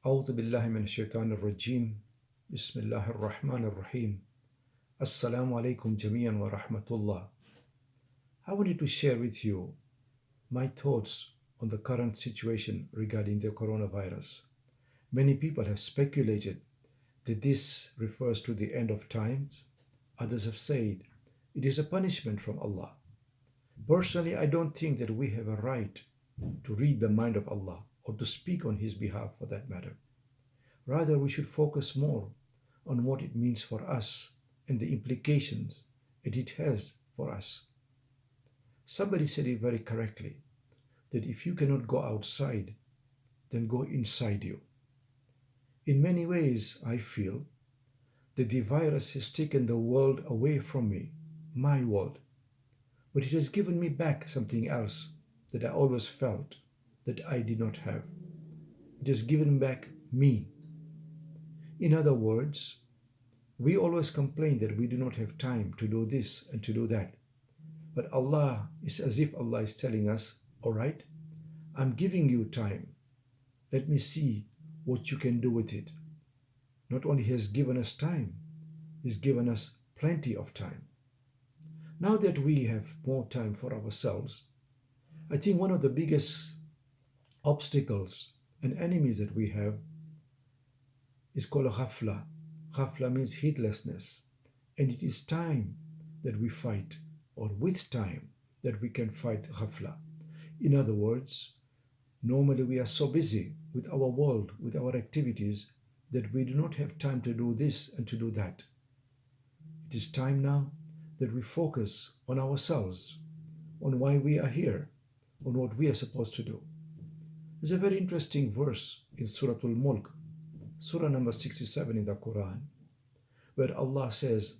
أعوذ بالله من الشيطان الرجيم بسم الله الرحمن الرحيم Assalamu alaikum jamiyan wa rahmatullah. I wanted to share with you my thoughts on the current situation regarding the coronavirus. Many people have speculated that this refers to the end of times. Others have said it is a punishment from Allah. Personally, I don't think that we have a right to read the mind of Allah or to speak on His behalf for that matter. Rather, we should focus more on what it means for us and the implications that it has for us. Somebody said it very correctly that if you cannot go outside, then go inside you. In many ways, I feel that the virus has taken the world away from me, my world, but it has given me back something else that I always felt that I did not have. It has given back me. In other words, we always complain that we do not have time to do this and to do that. But Allah is as if Allah is telling us, all right, I'm giving you time. Let me see what you can do with it. Not only has given us time, He's given us plenty of time. Now that we have more time for ourselves, I think one of the biggest obstacles and enemies that we have is called ghafla. Ghafla means heedlessness. And it is time that we fight, or with time that we can fight ghafla. In other words, normally we are so busy with our world, with our activities, that we do not have time to do this and to do that. It is time now that we focus on ourselves, on why we are here, on what we are supposed to do. There's a very interesting verse in Surah Al-Mulk, Surah number 67 in the Quran, where Allah says,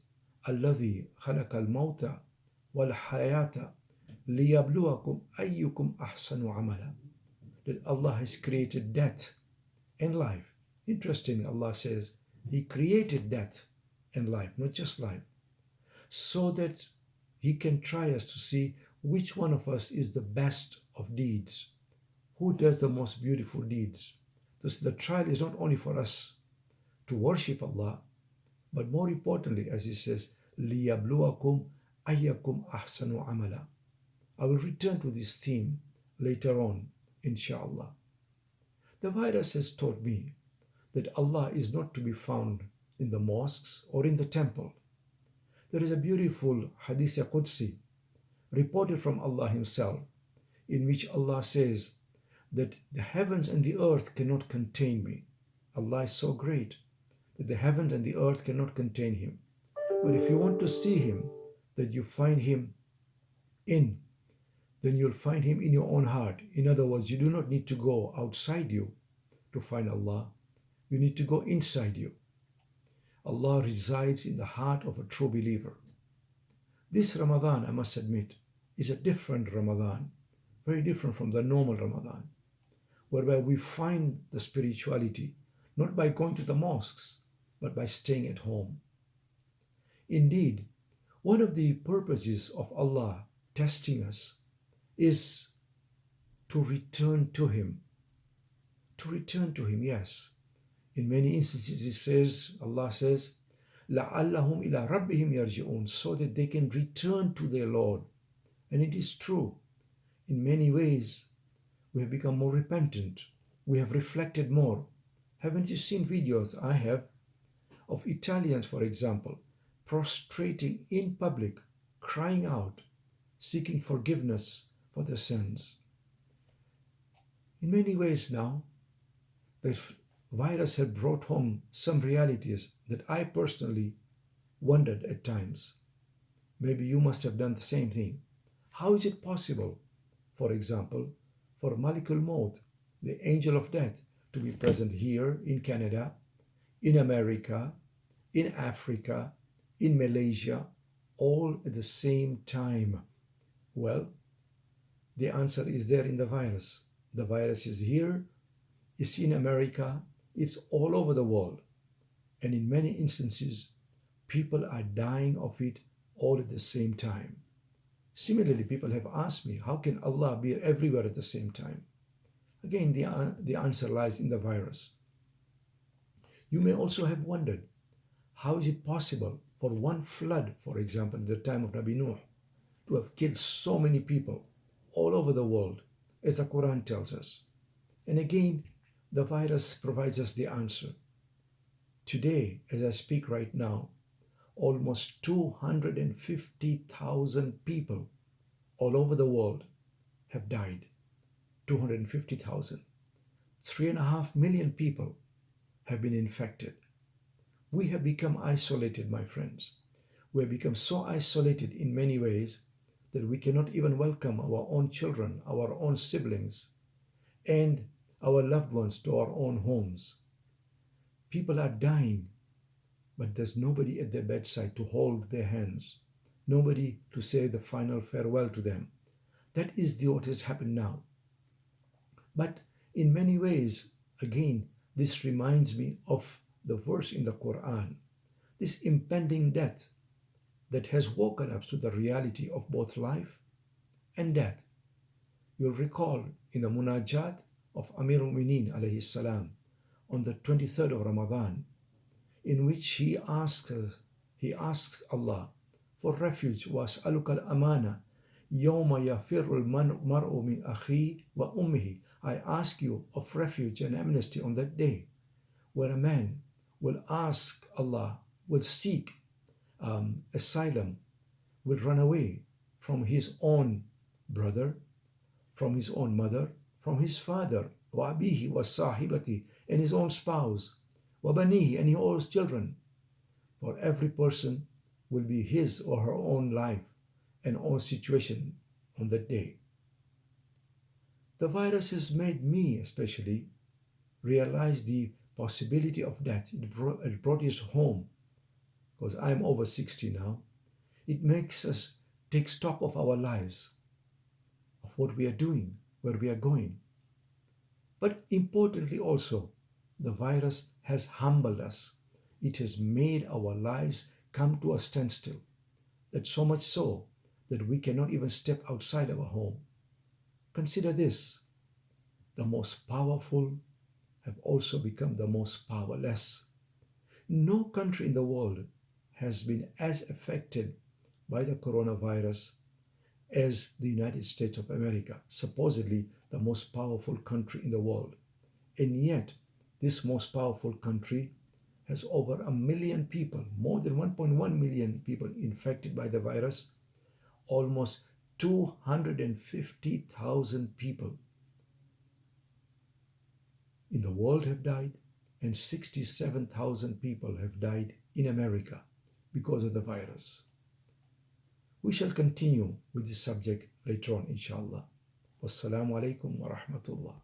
الَّذِي خَلَقَ الْمَوْتَ وَالْحَيَاةَ لِيَبْلُوَكُمْ أَيُّكُمْ أَحْسَنُ عَمَلًا. That Allah has created death and life. Interestingly, Allah says He created death and life, not just life, so that He can try us to see which one of us is the best of deeds, who does the most beautiful deeds. Thus, the trial is not only for us to worship Allah, but more importantly, as He says, لِيَبْلُوَكُمْ أَيَّكُمْ أَحْسَنُ عَمَلًا. I will return to this theme later on, inshallah. The virus has taught me that Allah is not to be found in the mosques or in the temple. There is a beautiful Hadith Qudsi reported from Allah Himself, in which Allah says that the heavens and the earth cannot contain me. Allah is so great that the heavens and the earth cannot contain Him. But if you want to see Him, that you find Him in, then you'll find Him in your own heart. In other words, you do not need to go outside you to find Allah. You need to go inside you. Allah resides in the heart of a true believer. This Ramadan, I must admit, is a different Ramadan, very different from the normal Ramadan, whereby we find the spirituality not by going to the mosques, but by staying at home. Indeed, one of the purposes of Allah testing us is to return to Him. To return to Him, yes. In many instances, it says, Allah says, لَعَلَّهُمْ إِلَىٰ رَبِّهِمْ يَرْجِعُونَ, so that they can return to their Lord. And it is true. In many ways, we have become more repentant. We have reflected more. Haven't you seen videos? I have, of Italians, for example, prostrating in public, crying out, seeking forgiveness for their sins. In many ways now, the virus had brought home some realities that I personally wondered at times. Maybe you must have done the same thing. How is it possible, for example, for Malikul Maut, the angel of death, to be present here in Canada, in America, in Africa, in Malaysia, all at the same time? Well, the answer is there in the virus. The virus is here, it's in America, it's all over the world. And in many instances, people are dying of it all at the same time. Similarly, people have asked me, how can Allah be everywhere at the same time? Again, the answer lies in the virus. You may also have wondered, how is it possible for one flood, for example, in the time of Nabi Nuh, to have killed so many people all over the world, as the Quran tells us? And again, the virus provides us the answer. Today, as I speak right now, almost 250,000 people all over the world have died. 250,000. 3.5 million people have been infected. We have become isolated, my friends. We have become so isolated in many ways that we cannot even welcome our own children, our own siblings, and our loved ones to our own homes. People are dying, but there's nobody at their bedside to hold their hands, nobody to say the final farewell to them. That is what has happened now. But in many ways, again, this reminds me of the verse in the Quran, this impending death that has woken us to the reality of both life and death. You'll recall in the munajat of Amir al-Mu'minin alayhi salam on the 23rd of Ramadan, in which he asks Allah for refuge. وَأَسْأَلُكَ الْأَمَانَةَ يَوْمَ يَفِرُّ الْمَرْءُ مِنْ أَخِيهِ وَأُمِّهِ. I ask you of refuge and amnesty on that day, where a man will ask Allah, will seek asylum, will run away from his own brother, from his own mother, from his father, وَأَبِيهِ وَصَاحِبَتِهِ, and his own spouse, وَبَنِيهِ, and his children. For every person will be his or her own life and own situation on that day. The virus has made me especially realize the possibility of death. It brought us home, because I'm over 60 now. It makes us take stock of our lives, of what we are doing, where we are going. But importantly also, the virus has humbled us. It has made our lives come to a standstill. That so much so that we cannot even step outside our home. Consider this: the most powerful have also become the most powerless. No country in the world has been as affected by the coronavirus as the United States of America, supposedly the most powerful country in the world. And yet, this most powerful country has over 1 million people, more than 1.1 million people infected by the virus. Almost 250,000 people in the world have died, and 67,000 people have died in America because of the virus. We shall continue with this subject later on, inshallah. Wassalamu alaikum wa rahmatullah.